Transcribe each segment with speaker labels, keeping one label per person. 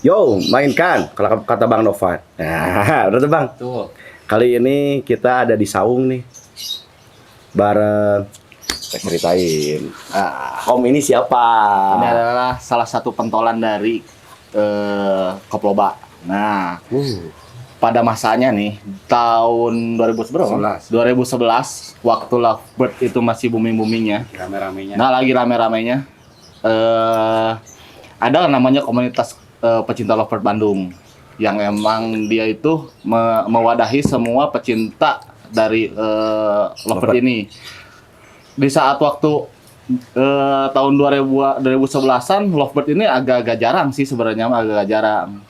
Speaker 1: Yo, mainkan kalau kata Bang Novan. Nah, udah tuh Bang.
Speaker 2: Tuh.
Speaker 1: Kali ini kita ada di Saung nih. Bareng kita ceritain. Om ini siapa?
Speaker 2: Ini adalah salah satu pentolan dari Koploba. Nah, pada masanya nih tahun 2011 waktu Lovebird itu masih booming-boomingnya.
Speaker 3: Rame-ramenya.
Speaker 2: Nah, lagi rame-ramenya ada namanya komunitas pecinta Lovebird Bandung yang emang dia itu mewadahi semua pecinta dari Lovebird ini. Di saat waktu tahun 2011-an Lovebird ini agak-agak jarang sih sebenarnya, agak jarang.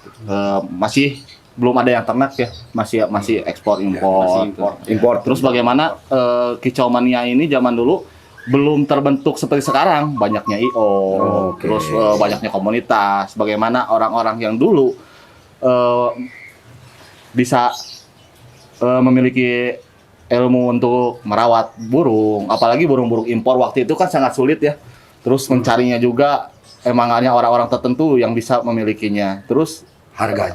Speaker 2: Masih belum ada yang ternak ya, masih ekspor impor. Terus bagaimana Kicau Mania ini zaman dulu belum terbentuk seperti sekarang, banyaknya IO, terus banyaknya komunitas. Bagaimana orang-orang yang dulu bisa memiliki ilmu untuk merawat burung, apalagi burung-burung impor waktu itu kan sangat sulit ya. Terus mencarinya juga emang hanya orang-orang tertentu yang bisa memilikinya. Terus harga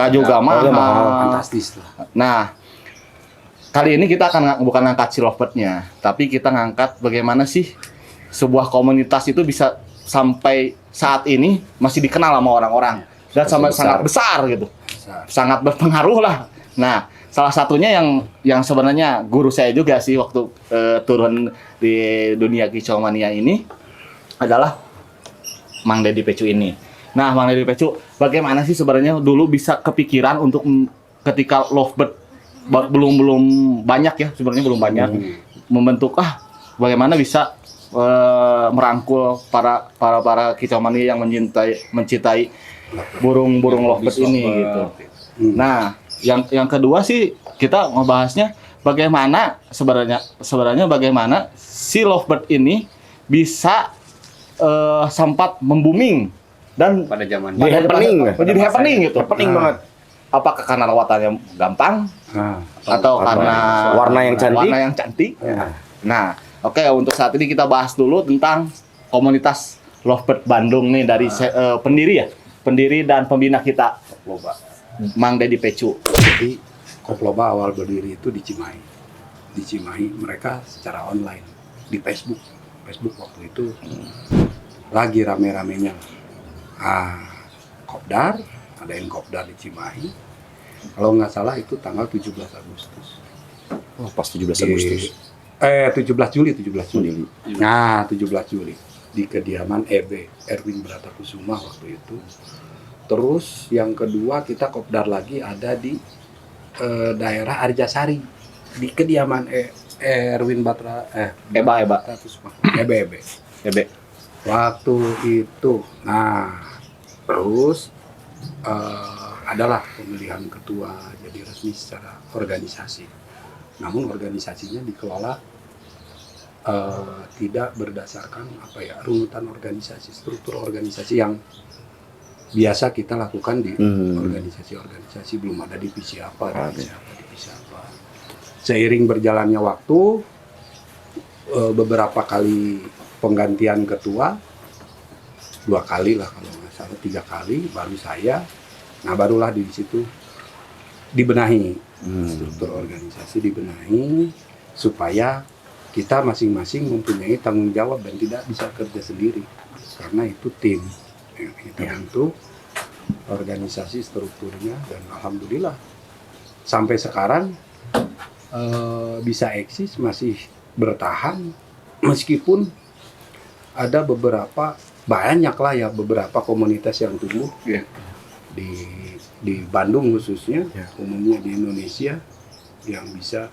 Speaker 2: juga mahal.
Speaker 3: Fantastis lah.
Speaker 2: Nah, kali ini kita akan bukan ngangkat si Lovebird-nya, tapi kita ngangkat bagaimana sih sebuah komunitas itu bisa sampai saat ini masih dikenal sama orang-orang dan sangat besar gitu. Sangat berpengaruh lah. Nah, salah satunya yang sebenarnya guru saya juga sih waktu turun di dunia Kicau Mania ini adalah Mang Deddy Pecu ini. Nah, Mang Deddy Pecu, bagaimana sih sebenarnya dulu bisa kepikiran untuk ketika Lovebird belum banyak ya, sebenarnya belum banyak membentuk bagaimana bisa merangkul para Kicau Mania yang mencintai burung-burung Lovebird ini gitu. Nah, yang kedua sih kita ngebahasnya bagaimana sebenarnya bagaimana si Lovebird ini bisa sempat membooming dan
Speaker 3: Pada zaman
Speaker 2: menjadi happening gitu.
Speaker 1: Happening banget.
Speaker 2: Apakah karena rawatannya gampang atau karena
Speaker 1: warna yang cantik?
Speaker 2: Nah, oke, untuk saat ini kita bahas dulu tentang komunitas Lovebird Bandung nih dari pendiri dan pembina kita, Mang Deddy Pecu.
Speaker 3: Jadi Koploba awal berdiri itu di Cimahi. Di Cimahi mereka secara online di Facebook. Facebook waktu itu lagi rame-ramenya. Kopdar, ada yang Kopdar di Cimahi. Kalau nggak salah itu tanggal 17 Agustus.
Speaker 1: Oh, pas 17 Agustus.
Speaker 3: 17 Juli. Nah, 17 Juli di kediaman Erwin Bratakusuma waktu itu. Terus yang kedua kita Kopdar lagi ada di daerah Arjasari di kediaman Erwin Bratakusuma. Ebe. Waktu itu. Nah, terus adalah pemilihan ketua jadi resmi secara organisasi. Namun organisasinya dikelola tidak berdasarkan runutan organisasi, struktur organisasi yang biasa kita lakukan di organisasi-organisasi. Belum ada divisi apa. Seiring berjalannya waktu, beberapa kali penggantian ketua, 2 kali lah kalau nggak salah, 3 kali, baru saya. Nah, barulah di situ dibenahi struktur organisasi, dibenahi supaya kita masing-masing mempunyai tanggung jawab dan tidak bisa kerja sendiri karena itu tim yang kita bentuk organisasi strukturnya, dan alhamdulillah sampai sekarang bisa eksis, masih bertahan meskipun ada beberapa komunitas yang tumbuh di Bandung khususnya, umumnya di Indonesia yang bisa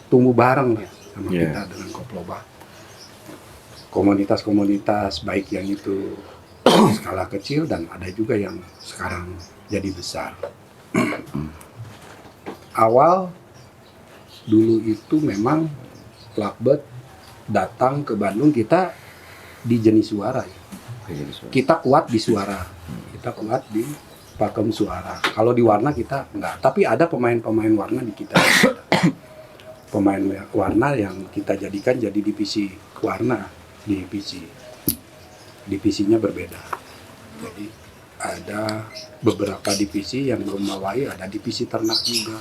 Speaker 3: tumbuh bareng sama kita dengan Koploba. Komunitas-komunitas baik yang itu skala kecil dan ada juga yang sekarang jadi besar. Awal dulu itu memang Lovebird datang ke Bandung, kita di jenis suara ya. Kita kuat di suara, kita kuat di pakem suara. Kalau di warna kita enggak, tapi ada pemain-pemain warna di kita. Pemain warna yang kita jadikan jadi divisi warna, divisi. divisinya berbeda. Jadi ada beberapa divisi yang membawahi, ada divisi ternak juga.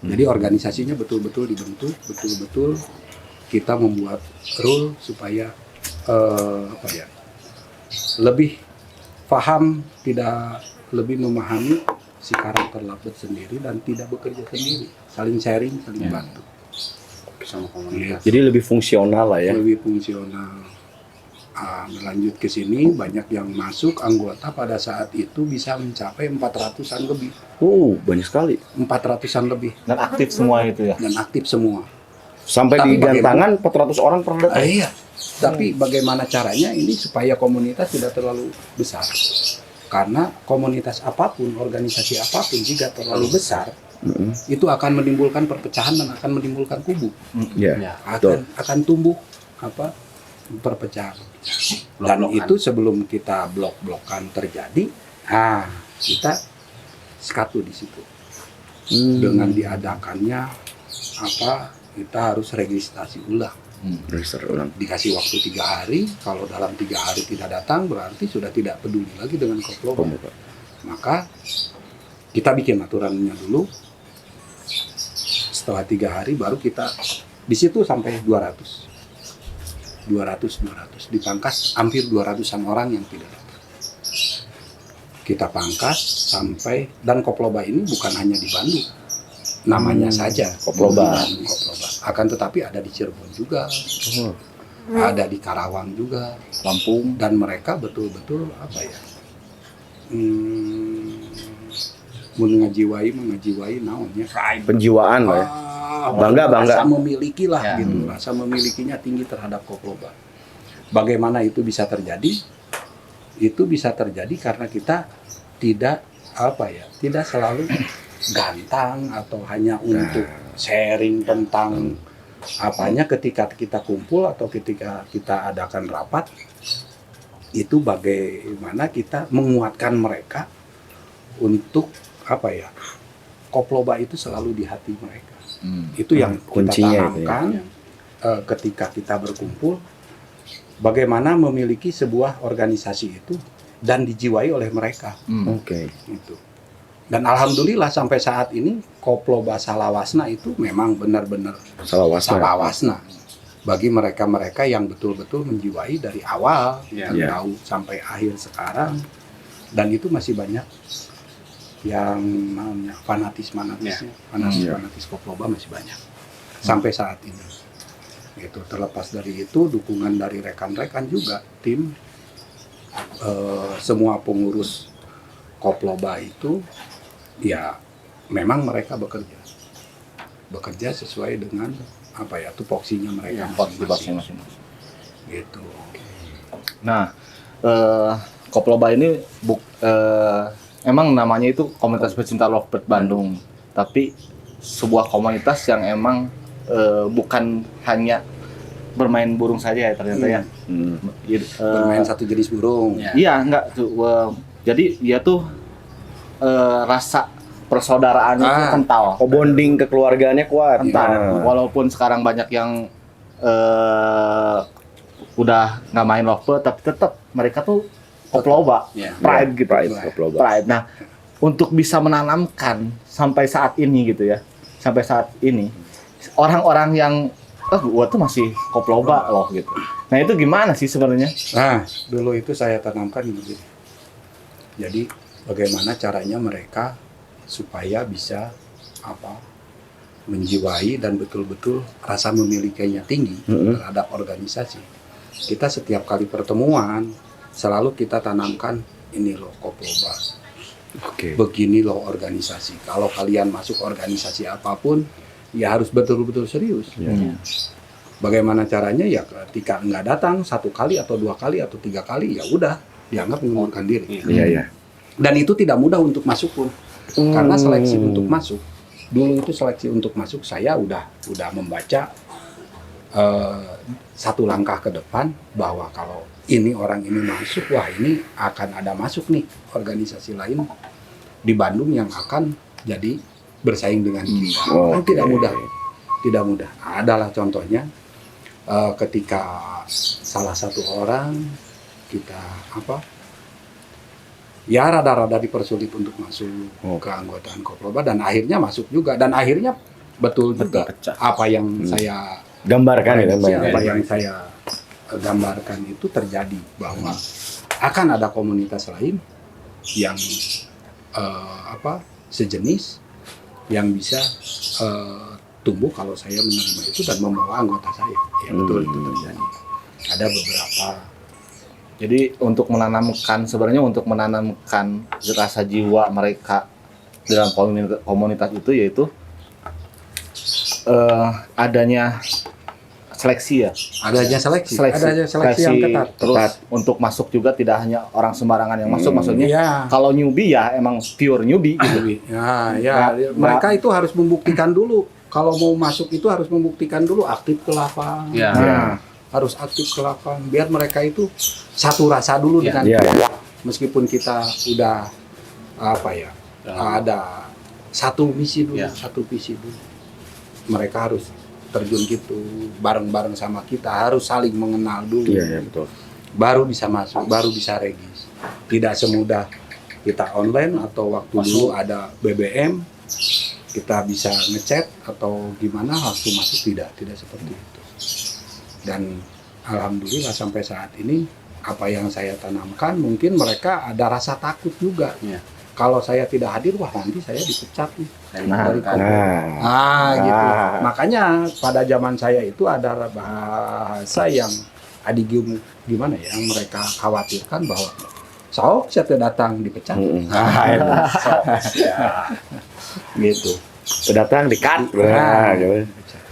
Speaker 3: Jadi organisasinya betul-betul dibentuk, betul-betul kita membuat rule supaya lebih paham, tidak lebih memahami si karakter Lovebird sendiri dan tidak bekerja sendiri, saling sharing, saling bantu.
Speaker 2: Sama komunitas.
Speaker 1: Jadi lebih fungsional lah ya.
Speaker 3: Lebih fungsional. Berlanjut ke sini, banyak yang masuk anggota pada saat itu bisa mencapai 400-an lebih.
Speaker 1: Banyak sekali.
Speaker 3: 400-an lebih
Speaker 2: Dan aktif semua itu ya.
Speaker 3: dan aktif semua.
Speaker 1: Sampai
Speaker 3: Tapi
Speaker 1: di gantangan 400 orang per datang.
Speaker 3: Iya. Tapi bagaimana caranya ini supaya komunitas tidak terlalu besar? Karena komunitas apapun, organisasi apapun jika terlalu besar, itu akan menimbulkan perpecahan dan akan menimbulkan kubu.
Speaker 1: Iya. Betul.
Speaker 3: Akan tumbuh perpecahan. Dan itu sebelum kita blok-blokan terjadi, kita skatu di situ. Dengan diadakannya kita harus registrasi ulang.
Speaker 1: Register ulang.
Speaker 3: Dikasih waktu 3 hari, kalau dalam 3 hari tidak datang berarti sudah tidak peduli lagi dengan Koploba. Maka kita bikin aturannya dulu. Setelah 3 hari baru kita di situ sampai 200 dipangkas, hampir 200-an orang yang tidak datang. Kita pangkas sampai, dan Koploba ini bukan hanya di Bandung, namanya saja
Speaker 1: Koploba.
Speaker 3: Akan tetapi ada di Cirebon juga, ada di Karawang juga,
Speaker 2: Lampung.
Speaker 3: dan mereka betul-betul mengajiwai naonnya
Speaker 1: Penjiwaan lah ya. Bangga.
Speaker 3: Rasa memiliki lah
Speaker 2: Ya.
Speaker 3: gitu, rasa memilikinya tinggi terhadap Koploba. Bagaimana itu bisa terjadi? Itu bisa terjadi karena kita tidak tidak selalu gantang atau hanya untuk sharing tentang apanya ketika kita kumpul atau ketika kita adakan rapat. Itu bagaimana kita menguatkan mereka untuk Koploba itu selalu di hati mereka. Itu yang
Speaker 1: Kuncinya
Speaker 3: kita
Speaker 1: itu ya.
Speaker 3: tanamkan ketika kita berkumpul, bagaimana memiliki sebuah organisasi itu dan dijiwai oleh mereka.
Speaker 1: Oke.
Speaker 3: Gitu. Dan alhamdulillah sampai saat ini Koploba Salawasna itu memang benar-benar Salawasna bagi mereka-mereka yang betul-betul menjiwai dari awal tahu sampai akhir sekarang, dan itu masih banyak yang namanya fanatis Koploba masih banyak sampai saat ini. Gitu. Terlepas dari itu, dukungan dari rekan-rekan juga tim, semua pengurus Koploba itu ya memang mereka bekerja sesuai dengan tupoksinya mereka masing-masing. Gitu.
Speaker 2: Nah, Koploba ini emang namanya itu komunitas pecinta Lovebird Bandung, tapi sebuah komunitas yang emang bukan hanya bermain burung saja ya ternyata ya.
Speaker 3: Bermain satu jenis burung.
Speaker 2: Iya, enggak tuh. Jadi dia tuh rasa persaudaraannya tuh kental.
Speaker 1: Bonding kekeluargaannya kuat.
Speaker 2: Kental. Walaupun sekarang banyak yang udah nggak main Lovebird, tapi tetap mereka tuh Koploba, pride gitu. Pride. Nah, untuk bisa menanamkan sampai saat ini gitu ya, sampai saat ini orang-orang yang gua tuh masih Koploba loh gitu. Nah itu gimana sih sebenarnya?
Speaker 3: Nah, dulu itu saya tanamkan begini. Jadi bagaimana caranya mereka supaya bisa menjiwai dan betul-betul rasa memilikinya tinggi terhadap organisasi. Kita setiap kali pertemuan selalu kita tanamkan, ini loh Koploba. Begini loh organisasi. Kalau kalian masuk organisasi apapun, ya harus betul-betul serius. Bagaimana caranya? Ya ketika nggak datang 1 kali atau 2 kali atau 3 kali, ya udah dianggap mengundurkan diri. Dan itu tidak mudah untuk masuk pun, karena seleksi untuk masuk. Dulu itu seleksi untuk masuk saya udah membaca 1 langkah ke depan bahwa kalau ini orang ini masuk, wah ini akan ada masuk nih organisasi lain di Bandung yang akan jadi bersaing dengan kita. Tidak mudah. Adalah contohnya ketika salah satu orang kita ya rada-rada dipersulit untuk masuk ke anggotaan Koploba, dan akhirnya masuk juga, dan akhirnya betul juga apa yang saya
Speaker 1: Gambarkan ya,
Speaker 3: apa yang saya gambarkan itu terjadi, bahwa akan ada komunitas lain yang sejenis yang bisa tumbuh kalau saya menerima itu dan membawa anggota saya. Ya betul itu terjadi. Ada beberapa.
Speaker 2: Jadi untuk menanamkan rasa jiwa mereka dalam komunitas itu, yaitu adanya seleksi ya.
Speaker 3: Adanya seleksi yang ketat.
Speaker 2: Terus untuk masuk juga tidak hanya orang sembarangan yang masuk, maksudnya
Speaker 3: Iya.
Speaker 2: kalau newbie ya emang pure newbie gitu.
Speaker 3: Ya, mereka itu harus membuktikan dulu. Kalau mau masuk itu harus membuktikan dulu aktif ke lapang.
Speaker 4: Ya.
Speaker 2: Nah,
Speaker 3: Harus aktif ke lapang biar mereka itu satu rasa dulu dengan
Speaker 1: Iya,
Speaker 3: kita. Meskipun kita udah ada satu misi dulu,
Speaker 4: Ya.
Speaker 3: satu visi dulu. Mereka harus terjun gitu bareng-bareng sama kita, harus saling mengenal dulu.
Speaker 1: Iya, betul.
Speaker 3: Baru bisa masuk, baru bisa regis. Tidak semudah kita online atau waktu dulu ada BBM kita bisa ngechat atau gimana langsung masuk, tidak seperti itu. Dan alhamdulillah sampai saat ini apa yang saya tanamkan, mungkin mereka ada rasa takut juga.
Speaker 4: Iya.
Speaker 3: Kalau saya tidak hadir, wah nanti saya dipecat nih.
Speaker 2: Nah,
Speaker 3: Dari kampung. Gitu. Makanya pada zaman saya itu ada bahasa yang gimana ya, yang mereka khawatirkan bahwa sok saya datang dipecat.
Speaker 2: gitu.
Speaker 1: Datang di-cut.
Speaker 3: Nah,
Speaker 1: Gitu.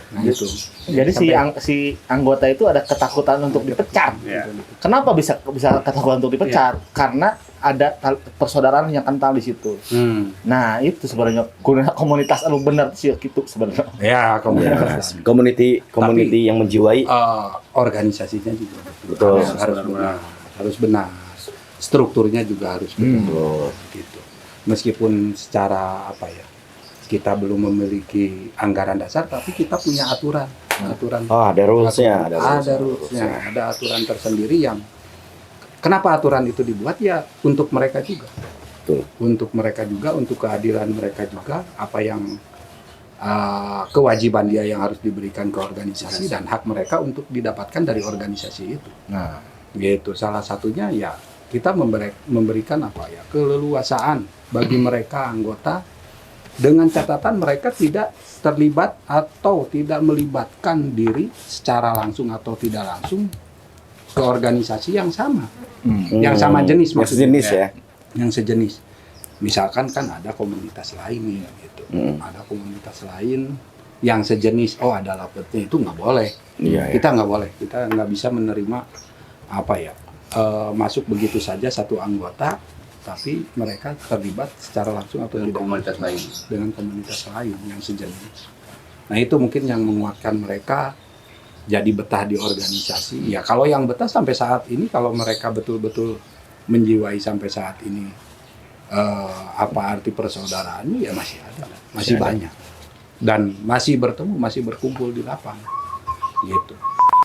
Speaker 3: Nah itu.
Speaker 2: Jadi si anggota itu ada ketakutan untuk dipecat.
Speaker 4: Ya.
Speaker 2: Kenapa bisa ketakutan untuk dipecat? Karena ada persaudaraan yang kental di situ. Nah, itu sebenarnya komunitas anu benar sih gitu sebenarnya.
Speaker 3: Ya,
Speaker 1: Ya, community yang menjiwai.
Speaker 3: organisasinya juga
Speaker 1: Betul.
Speaker 3: harus benar. Strukturnya juga harus benar. Gitu. Meskipun secara kita belum memiliki anggaran dasar, tapi kita punya aturan.
Speaker 1: Oh, ada rules-nya.
Speaker 3: Ada rules-nya, ada aturan tersendiri yang kenapa aturan itu dibuat ya untuk mereka juga.
Speaker 1: Betul.
Speaker 3: Untuk mereka juga, untuk keadilan mereka juga, apa yang kewajiban dia yang harus diberikan ke organisasi dan hak mereka untuk didapatkan dari organisasi itu.
Speaker 2: Nah,
Speaker 3: Gitu. Salah satunya ya kita memberikan keleluasaan bagi mereka anggota, dengan catatan mereka tidak terlibat atau tidak melibatkan diri secara langsung atau tidak langsung ke organisasi yang sama, yang sama jenis, maksudnya
Speaker 1: Sejenis ya.
Speaker 3: yang sejenis. Misalkan kan ada komunitas lain nih, gitu. Ada komunitas lain yang sejenis, ada lapetnya, itu nggak boleh.
Speaker 1: Iya,
Speaker 3: Kita nggak boleh, kita nggak bisa menerima masuk begitu saja satu anggota, tapi mereka terlibat secara langsung atau
Speaker 4: Dengan
Speaker 3: tidak
Speaker 4: komunitas lain.
Speaker 3: dengan komunitas lain yang sejenis. Nah itu mungkin yang menguatkan mereka jadi betah di organisasi. Ya kalau yang betah sampai saat ini, kalau mereka betul-betul menjiwai sampai saat ini apa arti persaudaraannya, ya masih ada, masih banyak, dan masih bertemu, masih berkumpul di lapangan. Gitu.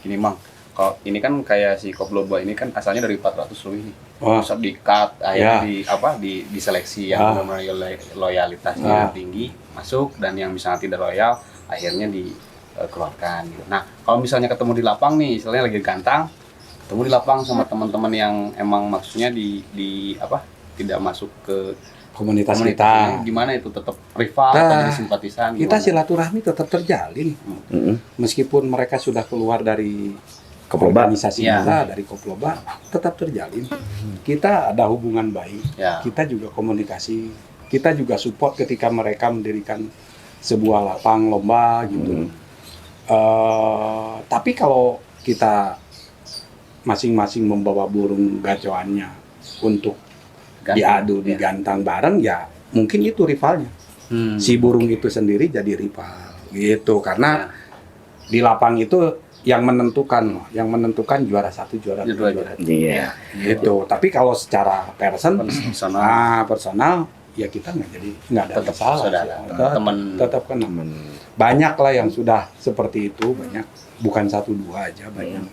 Speaker 4: Ini Mang, kalau ini kan kayak si Koploba ini kan asalnya dari 400 lebih nih.
Speaker 3: Oh.
Speaker 4: Terus di-cut, akhirnya
Speaker 3: Ya.
Speaker 4: diseleksi yang benar-benar loyalitasnya tinggi masuk, dan yang misalnya tidak loyal akhirnya dikeluarkan gitu. Nah, kalau misalnya ketemu di lapang nih, misalnya lagi gantang, ketemu di lapang sama teman-teman yang emang maksudnya tidak masuk ke
Speaker 3: Komunitas
Speaker 4: komunitas
Speaker 3: kita,
Speaker 4: ini, gimana itu tetap rival atau jadi simpatisan?
Speaker 3: kita
Speaker 4: gimana?
Speaker 3: silaturahmi tetap terjalin, meskipun mereka sudah keluar dari
Speaker 1: Koploba.
Speaker 3: organisasi
Speaker 4: Ya.
Speaker 3: kita, dari Koploba, tetap terjalin. Kita ada hubungan baik,
Speaker 4: Ya.
Speaker 3: kita juga komunikasi, kita juga support ketika mereka mendirikan sebuah lapang lomba gitu. Tapi kalau kita masing-masing membawa burung gacoannya untuk diadu, digantang bareng, ya mungkin itu rivalnya. Si burung itu sendiri jadi rival gitu, karena di lapang itu yang menentukan juara satu, juara dua, juara tiga.
Speaker 1: Iya.
Speaker 3: Gitu. Tapi kalau secara personal,
Speaker 4: Personal.
Speaker 3: ya kita nggak ada
Speaker 4: Tetap
Speaker 3: masalah.
Speaker 4: saudara, teman.
Speaker 3: Tetap kenal. Banyak lah yang sudah seperti itu, banyak, bukan satu dua aja, banyak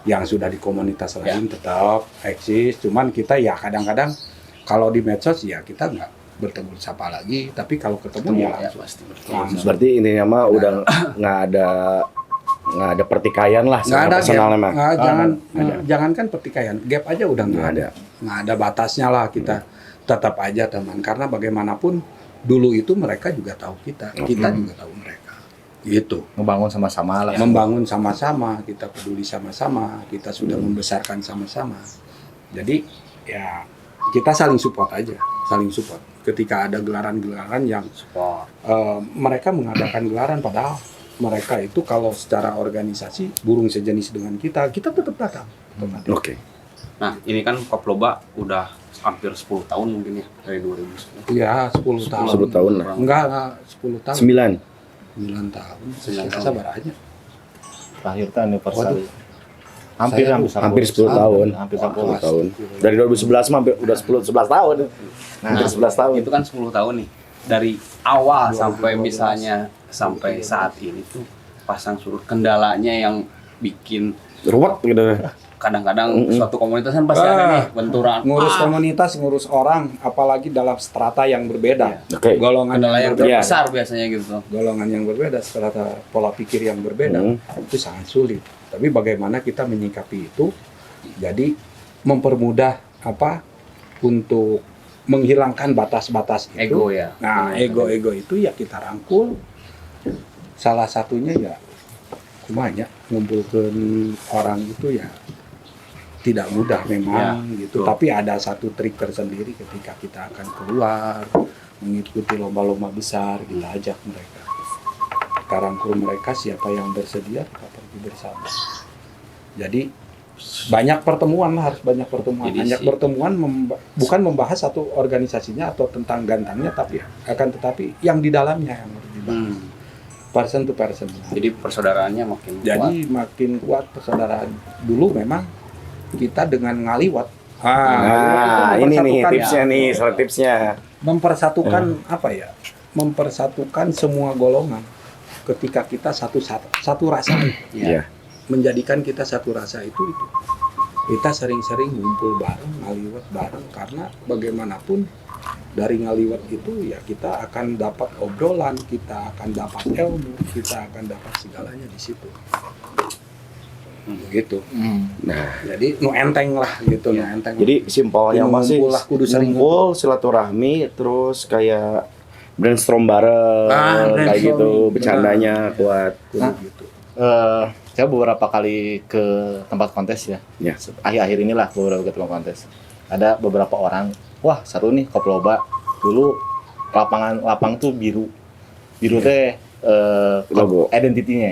Speaker 3: Yang sudah di komunitas lain tetap eksis, cuman kita ya kadang-kadang kalau di medsos ya kita nggak bertemu sapa lagi, tapi kalau ketemu ya langsung.
Speaker 4: pasti
Speaker 3: Langsung.
Speaker 1: Berarti intinya mah udah nggak ada pertikaian lah
Speaker 3: Nggak
Speaker 1: sama
Speaker 3: ada
Speaker 1: personal
Speaker 3: gap.
Speaker 1: emang.
Speaker 3: Jangankan pertikaian, gap aja udah nggak ada batasnya lah, kita tetap aja teman, karena bagaimanapun dulu itu mereka juga tahu kita juga tahu mereka, gitu.
Speaker 2: Ngebangun sama-sama lah.
Speaker 3: Membangun sama-sama, kita peduli sama-sama, kita sudah membesarkan sama-sama. Jadi ya kita saling support aja, saling support. Ketika ada gelaran-gelaran yang
Speaker 4: support.
Speaker 3: mereka mengadakan gelaran, padahal mereka itu kalau secara organisasi burung sejenis dengan kita tetap datang.
Speaker 1: Oke.
Speaker 4: Nah, ini kan Koploba udah hampir 10 tahun mungkin ya, dari 2010.
Speaker 3: Iya, 10 tahun.
Speaker 1: 10 tahun lah.
Speaker 3: Enggak 10 tahun.
Speaker 1: 9.
Speaker 3: 9 tahun.
Speaker 4: 9 tahun.
Speaker 3: Sabar aja.
Speaker 2: Terakhir kan anniversary.
Speaker 3: Waduh.
Speaker 1: Hampir 10 tahun.
Speaker 2: Hampir
Speaker 1: 10
Speaker 2: 10
Speaker 1: tahun. Dari 2011 mah udah 11 tahun. Hampir 11 tahun.
Speaker 4: Itu kan 10 tahun nih. Dari awal sampai misalnya sampai saat ini tuh pasang surut, kendalanya yang bikin
Speaker 1: Ruwet gitu.
Speaker 4: kadang-kadang suatu komunitas kan pasti ada nih benturan.
Speaker 3: Ngurus komunitas, ngurus orang, apalagi dalam strata yang berbeda.
Speaker 1: Oke.
Speaker 3: Golongan
Speaker 4: Kendala yang
Speaker 3: berbeda.
Speaker 4: terbesar biasanya gitu.
Speaker 3: Golongan yang berbeda, strata pola pikir yang berbeda, itu sangat sulit. Tapi bagaimana kita menyikapi itu? Jadi mempermudah untuk menghilangkan batas-batas itu.
Speaker 4: Ego ya.
Speaker 3: Nah, ego-ego itu ya kita rangkul. Salah satunya ya kumanya ngumpulkan orang itu ya tidak mudah memang gitu. Tapi ada satu trik tersendiri ketika kita akan keluar mengikuti lomba-lomba besar, kita ajak mereka. Kita rangkul mereka, siapa yang bersedia kita pergi bersama. Jadi banyak pertemuan lah, harus banyak pertemuan.
Speaker 4: Jadi
Speaker 3: Banyak pertemuan bukan membahas satu organisasinya atau tentang gantangnya, tapi tetapi yang di dalamnya yang harus dibahas. Person to person.
Speaker 4: Jadi persaudaraannya makin
Speaker 3: Jadi makin kuat persaudaraan. Dulu memang kita dengan ngaliwat.
Speaker 1: Ini nih
Speaker 3: mempersatukan-
Speaker 1: tipsnya nih, salah tipsnya.
Speaker 3: Mempersatukan mempersatukan semua golongan. Ketika kita satu rasa,
Speaker 1: Iya.
Speaker 3: menjadikan kita satu rasa itu. Kita sering-sering ngumpul bareng, ngaliwat bareng, karena bagaimanapun dari ngaliwat itu ya kita akan dapat obrolan, kita akan dapat ilmu, kita akan dapat segalanya di situ. Begitu.
Speaker 1: Nah,
Speaker 3: Jadi nu enteng lah gitu, nu enteng.
Speaker 1: jadi simpelnya
Speaker 3: Kudu
Speaker 1: masih
Speaker 3: ngumpul lah, kudu sering
Speaker 1: ngumpul, silaturahmi, terus kayak brainstorm bareng, kayak gitu,
Speaker 3: brainstorming,
Speaker 1: bercandanya kuat.
Speaker 3: kudu gitu.
Speaker 2: Saya beberapa kali ke tempat kontes ya.
Speaker 1: Ya.
Speaker 2: Akhir-akhir inilah beberapa ke tempat kontes. Ada beberapa orang, wah seru nih Koploba. Dulu lapang tuh biru. Biru teh
Speaker 1: Logo.
Speaker 2: identity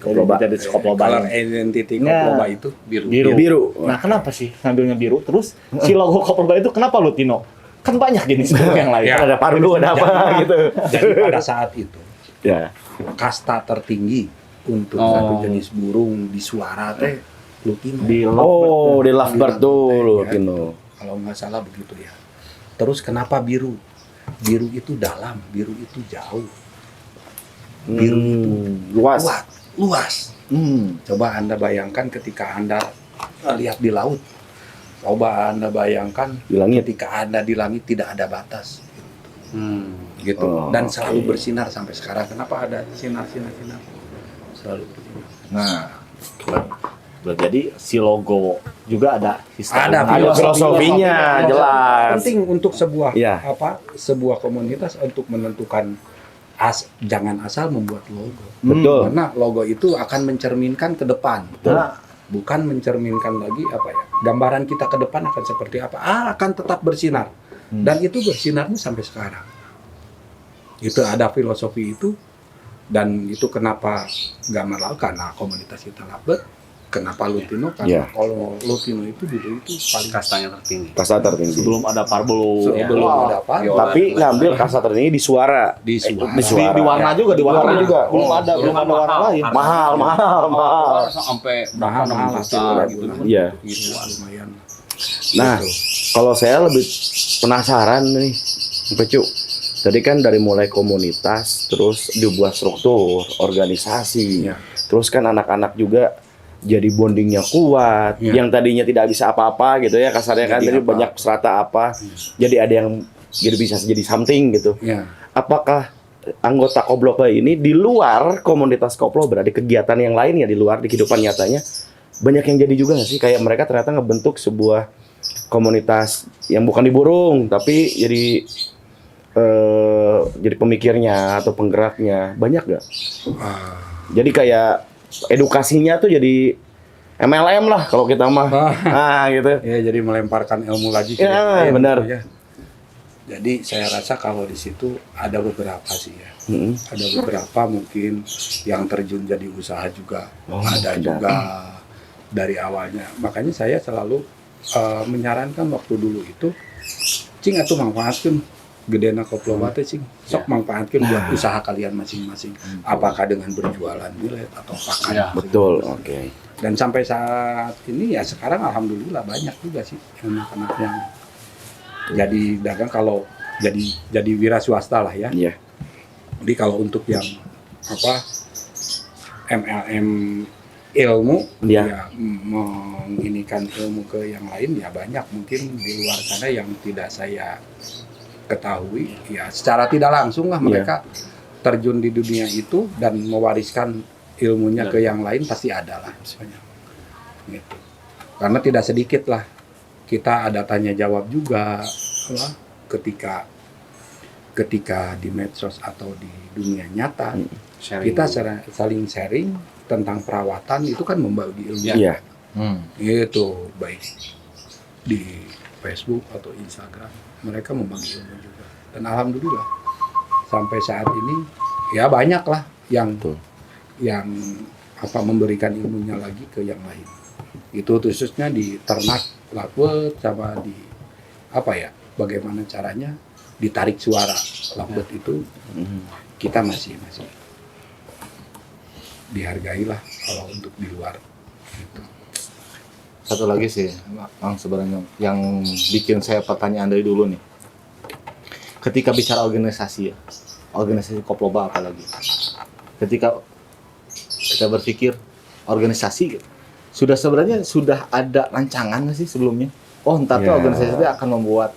Speaker 1: Koploba.
Speaker 2: identitas Koploba.
Speaker 3: Color identity Koploba itu
Speaker 4: biru.
Speaker 1: Biru.
Speaker 2: Nah, kenapa sih ngambilnya biru? Terus si logo Koploba itu kenapa lu Tino? Kan banyak jenis logo yang lain.
Speaker 3: Ya.
Speaker 1: Ada paru, ada apa gitu.
Speaker 3: Jadi pada saat itu
Speaker 1: Ya.
Speaker 3: kasta tertinggi untuk
Speaker 4: Oh.
Speaker 3: satu jenis burung di suara teh Lutino.
Speaker 2: Di
Speaker 1: Oh, di lovebird tuh,
Speaker 3: Ya.
Speaker 1: Tino.
Speaker 3: Kalau nggak salah begitu ya. Terus kenapa biru? Biru itu dalam, biru itu jauh, biru itu
Speaker 1: Luas.
Speaker 3: luas. Coba Anda bayangkan ketika Anda lihat di laut. Coba Anda bayangkan
Speaker 1: Di langit.
Speaker 3: ketika Anda di langit tidak ada batas. Gitu.
Speaker 1: Oh,
Speaker 3: Dan
Speaker 1: oke.
Speaker 3: selalu bersinar sampai sekarang. Kenapa ada sinar-sinar? Selalu bersinar.
Speaker 2: Nah, jadi si logo juga ada histori.
Speaker 1: Ada filosofinya, jelas.
Speaker 3: Penting untuk sebuah
Speaker 1: Iya.
Speaker 3: sebuah komunitas untuk menentukan jangan asal membuat logo.
Speaker 1: Betul.
Speaker 3: Karena logo itu akan mencerminkan ke depan.
Speaker 2: Nah,
Speaker 3: Bukan mencerminkan lagi gambaran kita ke depan akan seperti apa. Akan tetap bersinar. Dan itu bersinarnya sampai sekarang. Itu ada filosofi itu, dan itu kenapa Gameral, karena komunitas kita Lovebird. Kenapa Lutino? Karena
Speaker 1: Iya.
Speaker 3: kalau Lutino itu dulu itu paling
Speaker 4: Kastanya tertinggi.
Speaker 1: Kasta tertinggi.
Speaker 2: sebelum ada Parbo.
Speaker 3: belum ada apa.
Speaker 4: Yo.
Speaker 1: Tapi ngambil kasta tertinggi di suara.
Speaker 3: Di suara.
Speaker 2: Di warna juga, di warna juga. Belum
Speaker 4: Oh,
Speaker 2: ada warna lain.
Speaker 1: Mahal.
Speaker 4: Sampai
Speaker 3: Mahal,
Speaker 4: berapa, 6 juta
Speaker 3: mahal.
Speaker 4: gitu.
Speaker 1: Iya.
Speaker 3: Gitu, lumayan.
Speaker 1: Nah,
Speaker 3: Gitu.
Speaker 1: kalau saya lebih penasaran nih, Pecu. Tadi kan dari mulai komunitas, terus dibuat struktur, organisasi,
Speaker 3: Iya.
Speaker 1: terus kan anak-anak juga jadi bondingnya kuat,
Speaker 3: Iya.
Speaker 1: yang tadinya tidak bisa apa-apa gitu ya kasarnya kan,
Speaker 3: Jadi
Speaker 1: jadi
Speaker 3: apa?
Speaker 1: banyak strata apa, jadi ada yang jadi bisa jadi something gitu.
Speaker 3: Ya.
Speaker 1: Apakah anggota Koploba ini di luar komunitas Koploba, di kegiatan yang lainnya di luar di kehidupan nyatanya banyak yang jadi juga nggak sih, kayak mereka ternyata ngebentuk sebuah komunitas yang bukan diburung tapi jadi pemikirnya atau penggeraknya banyak gak?
Speaker 3: Ah.
Speaker 1: Jadi kayak edukasinya tuh jadi MLM lah kalau kita mah. Gitu.
Speaker 3: Ya, jadi melemparkan ilmu lagi
Speaker 1: Ya,
Speaker 3: yang lain,
Speaker 1: benar.
Speaker 3: gitu ya. Jadi saya rasa kalau di situ ada beberapa sih ya.
Speaker 1: Mm-mm.
Speaker 3: Ada beberapa mungkin yang terjun jadi usaha juga.
Speaker 1: Oh,
Speaker 3: Ada
Speaker 1: ada.
Speaker 3: juga dari awalnya. Makanya saya selalu menyarankan waktu dulu itu, cing atuh manfaatkan gedena Koploba teh cing. Sok manfaatkan buat usaha kalian masing-masing. Apakah dengan berjualan milet atau pakan.
Speaker 4: Ya,
Speaker 1: Betul, oke.
Speaker 3: Dan sampai saat ini ya sekarang alhamdulillah banyak juga sih anak-anak yang jadi dagang, kalau jadi wira swasta lah ya.
Speaker 1: Iya.
Speaker 3: Jadi kalau untuk yang apa MLM ilmu
Speaker 1: Iya.
Speaker 3: ya menginikan ilmu ke yang lain ya banyak mungkin di luar sana yang tidak saya ketahui ya, secara tidak langsung lah mereka terjun di dunia itu dan mewariskan ilmunya ke yang lain pasti ada lah banyak. Gitu. Karena tidak sedikit lah kita ada tanya jawab juga lah, ketika di medsos atau di dunia nyata
Speaker 4: sharing.
Speaker 3: kita saling sharing tentang perawatan itu kan membagi ilmu.
Speaker 1: Iya.
Speaker 3: Itu baik di Facebook atau Instagram mereka membagi ilmu juga, dan alhamdulillah sampai saat ini ya banyak lah yang
Speaker 1: Betul.
Speaker 3: yang apa memberikan ilmunya lagi ke yang lain. Itu khususnya di ternak Lakbet sama di apa ya, bagaimana caranya ditarik suara Lakbet itu kita masih dihargai lah kalau untuk di luar gitu.
Speaker 2: Satu lagi sih, Bang, sebenarnya yang bikin saya pertanyaan dari dulu nih. Ketika bicara organisasi ya, organisasi Koploba apalagi. Ketika kita berpikir organisasi gitu, sebenarnya sudah ada rancangan nggak sih sebelumnya? Oh, ntar tuh
Speaker 1: Ya.
Speaker 2: organisasi itu akan membuat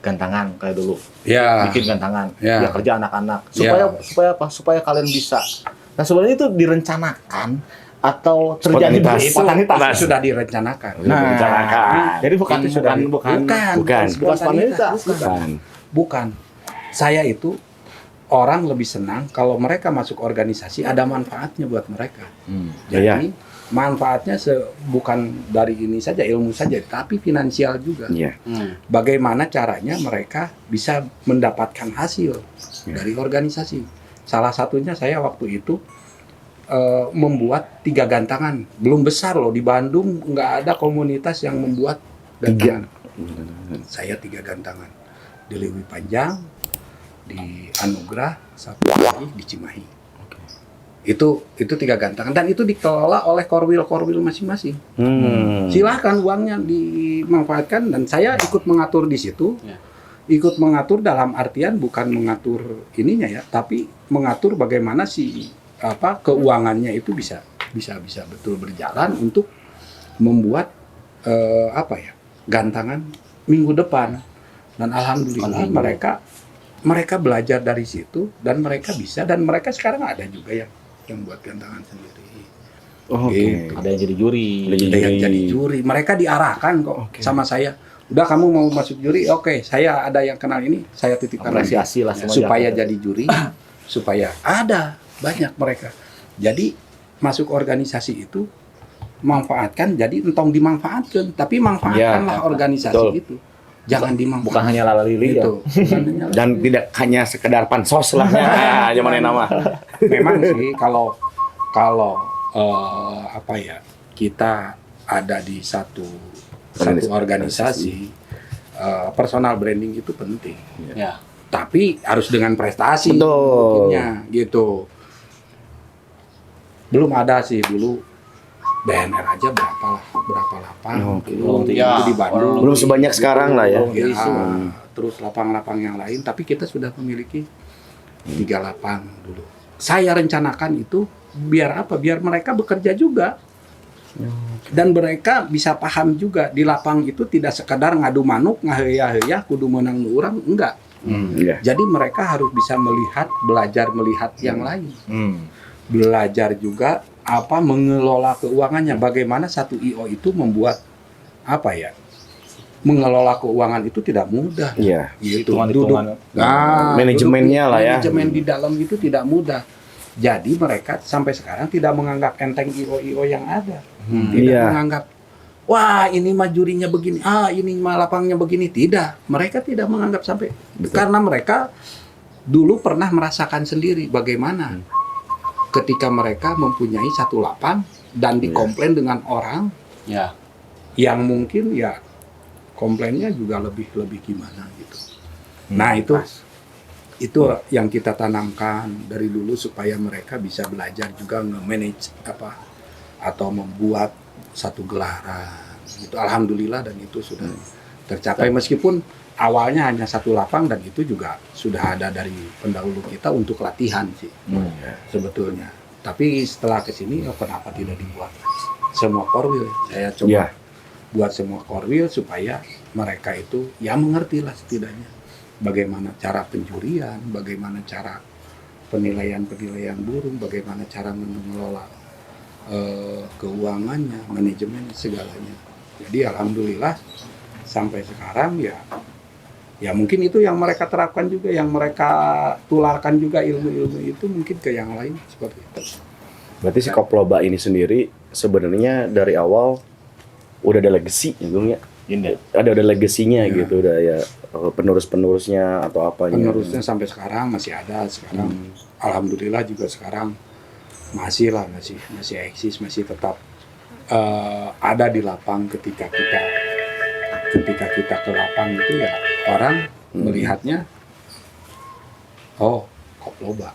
Speaker 2: gantangan kayak dulu.
Speaker 3: Ya,
Speaker 2: Bikin gantangan,
Speaker 3: Ya.
Speaker 2: ya kerja anak-anak.
Speaker 3: Ya.
Speaker 2: Supaya apa? Supaya kalian bisa. Nah, sebenarnya itu direncanakan atau terjadi
Speaker 1: Spontanitas.
Speaker 2: spontanitas.
Speaker 3: itu sudah direncanakan.
Speaker 1: Nah, direncanakan.
Speaker 2: Jadi bukan
Speaker 3: Itu sudah
Speaker 2: bukan
Speaker 1: Bukan.
Speaker 2: spontanitas.
Speaker 1: Bukan.
Speaker 3: Bukan. Saya itu orang lebih senang kalau mereka masuk organisasi ada manfaatnya buat mereka. Jadi manfaatnya bukan dari ini saja, ilmu saja, tapi finansial juga.
Speaker 1: Iya.
Speaker 3: Bagaimana caranya mereka bisa mendapatkan hasil dari organisasi. Salah satunya saya waktu itu membuat 3 gantangan. Belum besar loh, di Bandung nggak ada komunitas yang membuat gantangan. Saya 3 gantangan. Di Lewi Panjang, di Anugrah, satu lagi di Cimahi. Itu 3 gantangan dan itu dikelola oleh korwil masing-masing. Silahkan uangnya dimanfaatkan dan saya ikut mengatur di situ.
Speaker 4: Ya.
Speaker 3: Ikut mengatur dalam artian bukan mengatur ininya ya, tapi mengatur bagaimana keuangannya itu bisa betul berjalan untuk membuat gantangan minggu depan. Dan alhamdulillah mereka belajar dari situ dan mereka bisa, dan mereka sekarang ada juga yang buat gantangan sendiri. Gitu.
Speaker 2: Ada yang jadi juri.
Speaker 3: Ada yang jadi juri, mereka diarahkan kok sama saya. Udah, kamu mau masuk juri, oke, saya ada yang kenal ini, saya titipkan lagi.
Speaker 2: Apresiasi lah semua
Speaker 3: supaya
Speaker 2: jatuh.
Speaker 3: jadi juri, supaya ada banyak mereka. Jadi masuk organisasi itu manfaatkan, jadi entong dimanfaatkan, tapi manfaatkanlah organisasi
Speaker 1: betul.
Speaker 3: itu. Jangan dimanfaatkan.
Speaker 2: Bukan hanya lala lili ya.
Speaker 3: Itu. Bukan hanya
Speaker 1: Dan tidak hanya sekedar pansos lah. Zaman nama.
Speaker 3: memang sih kalau kita ada di satu organisasi, personal branding itu penting.
Speaker 4: Ya.
Speaker 3: Tapi harus dengan prestasi.
Speaker 1: Betul.
Speaker 3: Mungkinnya, gitu. Belum ada sih dulu BNR aja berapa lapang
Speaker 1: Oh,
Speaker 3: gitu.
Speaker 4: ya.
Speaker 3: Itu di Bandung.
Speaker 1: Belum sebanyak sekarang lah ya.
Speaker 3: Ya, terus lapang-lapang yang lain, tapi kita sudah memiliki 3 lapang dulu. Saya rencanakan itu biar apa? Biar mereka bekerja juga. Dan mereka bisa paham juga di lapang itu tidak sekadar ngadu manuk, ngaheyah-heyah, kudu menang nu urang, enggak.
Speaker 1: Iya.
Speaker 3: Jadi mereka harus bisa melihat, belajar melihat yang lain. Belajar juga apa mengelola keuangannya. Bagaimana satu IO itu membuat apa ya? Mengelola keuangan itu tidak mudah.
Speaker 1: Iya.
Speaker 3: Gitu.
Speaker 2: Hitungan-hitungan.
Speaker 1: Manajemennya lah ya.
Speaker 3: Manajemen di dalam itu tidak mudah. Jadi mereka sampai sekarang tidak menganggap enteng IO-IO yang ada. Tidak
Speaker 1: Iya.
Speaker 3: menganggap, wah ini mah jurinya begini, ini mah lapangnya begini. Tidak, mereka tidak menganggap sampai. Karena mereka dulu pernah merasakan sendiri bagaimana ketika mereka mempunyai satu lapang dan dikomplain dengan orang
Speaker 4: Ya.
Speaker 3: yang mungkin ya komplainnya juga lebih gimana gitu. Nah itu yang kita tanamkan dari dulu supaya mereka bisa belajar juga nge-manage apa atau membuat satu gelaran gitu. Alhamdulillah dan itu sudah tercapai meskipun awalnya hanya satu lapang dan itu juga sudah ada dari pendahulu kita untuk latihan sih sebetulnya. Tapi setelah kesini kenapa tidak dibuat semua korwil? Saya coba
Speaker 1: Iya.
Speaker 3: buat semua korwil supaya mereka itu ya mengerti lah setidaknya bagaimana cara penjurian, bagaimana cara penilaian burung, bagaimana cara mengelola keuangannya, manajemen segalanya. Jadi alhamdulillah sampai sekarang ya mungkin itu yang mereka terapkan juga, yang mereka tularkan juga ilmu-ilmu itu mungkin ke yang lain seperti itu.
Speaker 1: Berarti si Koploba ini sendiri sebenarnya dari awal udah ada legacy ya, Gung ya. Ada legasinya
Speaker 3: Ya.
Speaker 1: gitu, udah ya penerus-penerusnya atau apanya.
Speaker 3: Penerusnya sampai sekarang masih ada sekarang. Alhamdulillah juga sekarang masih eksis, masih tetap ada di lapang ketika kita ke lapang itu ya orang melihatnya Koploba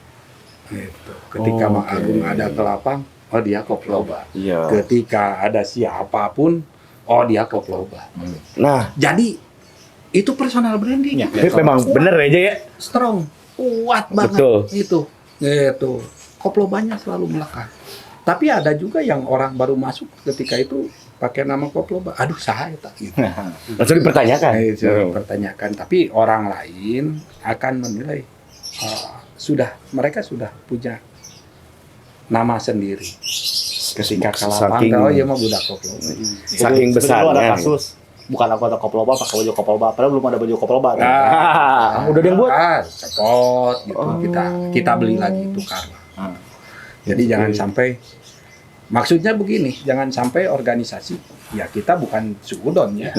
Speaker 3: gitu. Ketika Mang Agung ada ke lapang, dia Koploba.
Speaker 1: Iya.
Speaker 3: Ketika ada siapapun, dia Koploba.
Speaker 1: Nah,
Speaker 3: Jadi itu personal branding.
Speaker 1: itu memang bener aja ya.
Speaker 3: Strong, kuat banget.
Speaker 1: Betul.
Speaker 3: Itu. Koplobanya selalu melekat. Tapi ada juga yang orang baru masuk ketika itu pakai nama Koploba. Aduh, saya tak gitu.
Speaker 1: Langsung dipertanyakan.
Speaker 3: Itu pertanyakan. Tapi orang lain akan menilai mereka sudah punya nama sendiri. Ketika kalapang,
Speaker 1: Saking-
Speaker 3: kalau mah budak Koploba.
Speaker 1: Saking
Speaker 2: Dulu ada
Speaker 1: besarnya.
Speaker 2: kasus bukan anggota Koploba pakai baju Koploba, padahal belum ada baju Koploba.
Speaker 1: Udah ada yang buat.
Speaker 3: Cepot gitu. Kita beli lagi itu karena. Jadi jangan sampai, maksudnya begini, jangan sampai organisasi, ya kita bukan suudon ya,